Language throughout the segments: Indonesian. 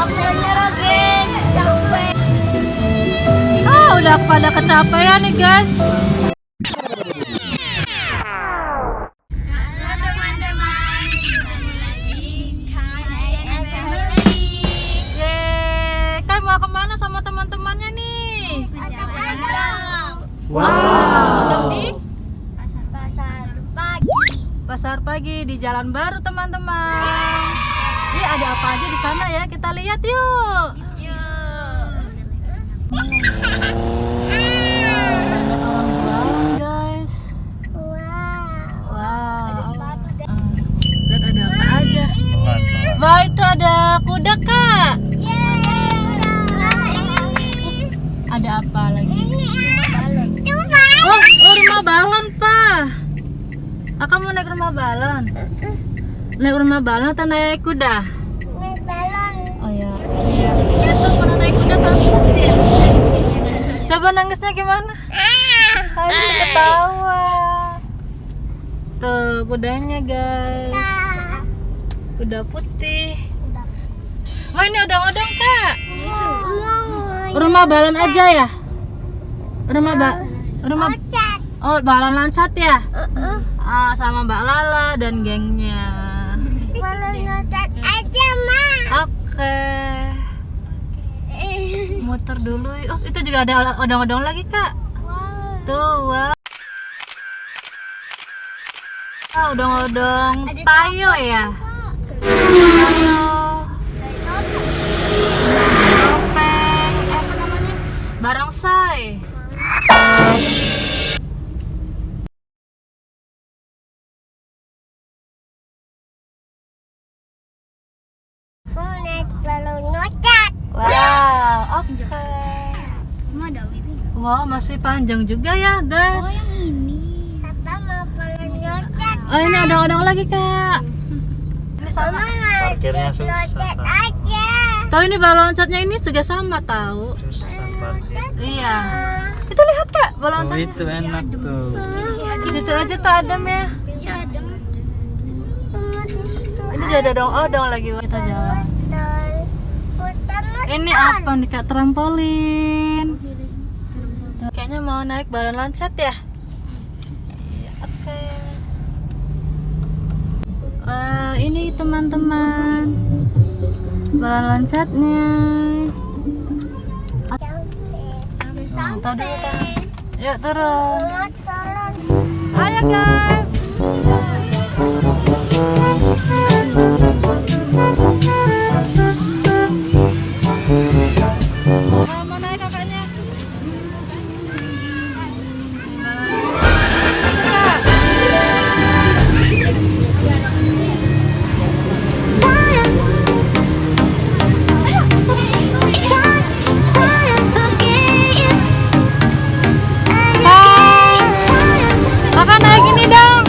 Aku nyerah guys, capek. Udah pada kecapean nih guys. Halo teman-teman, kembali lagi KNN Family. Yeay, kan mau kemana sama teman-temannya nih? Wow. Di Pasar pagi. pasar pagi di Jalan Baru teman-teman. Ini ada apa aja di sana ya? Kita lihat yuk. Banyak orang jualan guys. Wow. Ada sepatu dan Lihat ada apa aja. Wah, itu ada kuda kak. Ada apa lagi? Oh, rumah balon pak. Kakak mau naik rumah balon? Naik rumah balon atau naik kuda? Oh ya, iya. Kita tuh pernah naik kuda takut ya. Coba nangisnya gimana? Habis ketawa. Tuh kudanya guys. Kuda putih. Wah ini odong-odong kak. Rumah balon aja ya? Rumah Oh balon loncat ya? Sama Mbak Lala dan gengnya. Oke. Muter dulu. Oh itu juga ada odong-odong lagi kak. Tuh wow. Odong-odong tayo ya. Tayo. Topeng. Apa namanya? Barongsai. Wow, oke. Wow, masih panjang juga ya, guys. Oh, ini odong-odong lagi, Kak. Ini sama. Parkirnya susah. Tahu ini balon loncatnya ini juga sama tahu. Susah parkir. Iya. Itu lihat, Kak, balon Oh, loncatnya. itu enak tuh. Itu aja tuh adem ya. Ini juga ada odong-odong lagi kita jalan. Ini apa nih kak? Trampolin. Kayaknya mau naik balon loncat ya? Iya, oke. Wah, ini teman-teman balon loncatnya. Tahu dulu kan? Yuk turun. Ayo guys. Mau naik kakaknya? Kakak naik ini dong.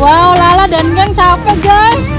Wow, Lala dan geng capek guys.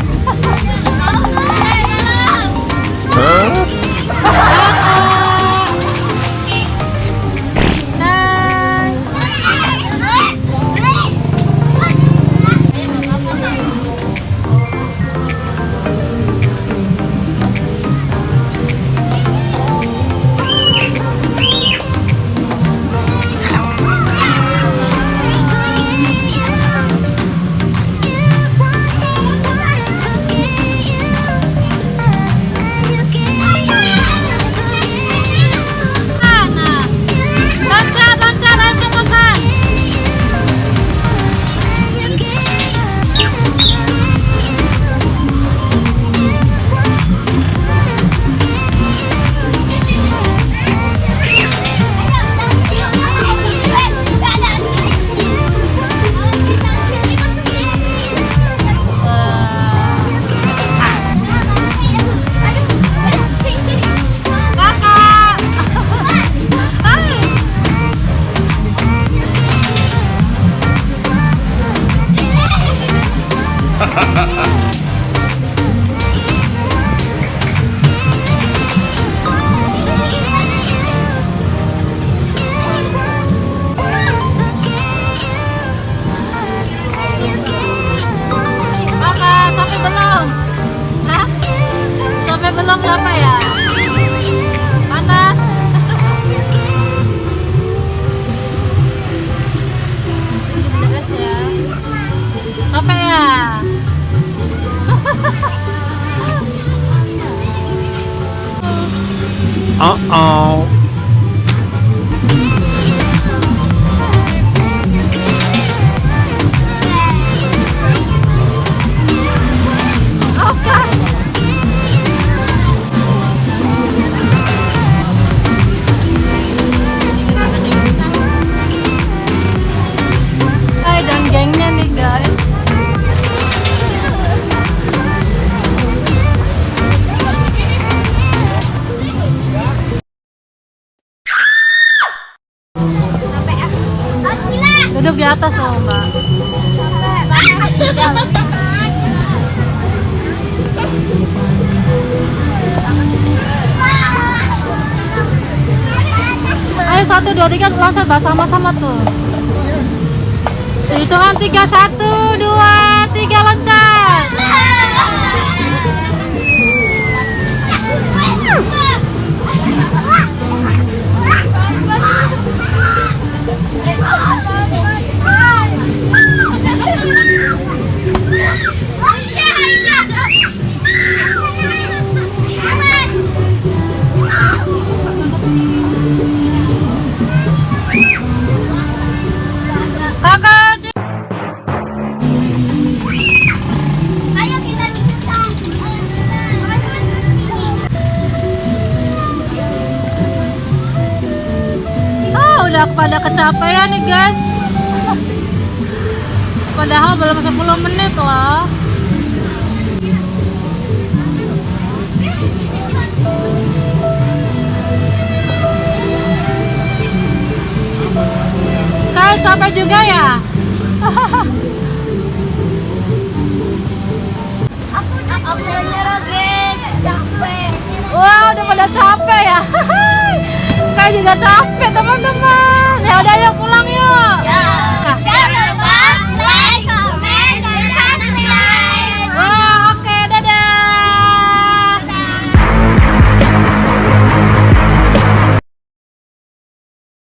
Kakak, sampai belum? Hah? Sampai belum apa ya? Panas? Beres ya. Sampai ya? Uh-oh. Oscar. Hai, dan gengnya nih guys. Duduk di atas loh mbak. Ayo 1, 2, 3 loncat mbak, sama-sama tuh. Hitungan 3, 1, 2, 3 loncat. Kakak, Ayo kita luncur. udah pada kecapean nih guys. Padahal belum 10 menit loh. Saya capek juga ya. Aku nyerah guys, capek. Wah, udah pada capek ya. Saya juga capek teman-teman. Ya udah yuk pulang yuk. Ya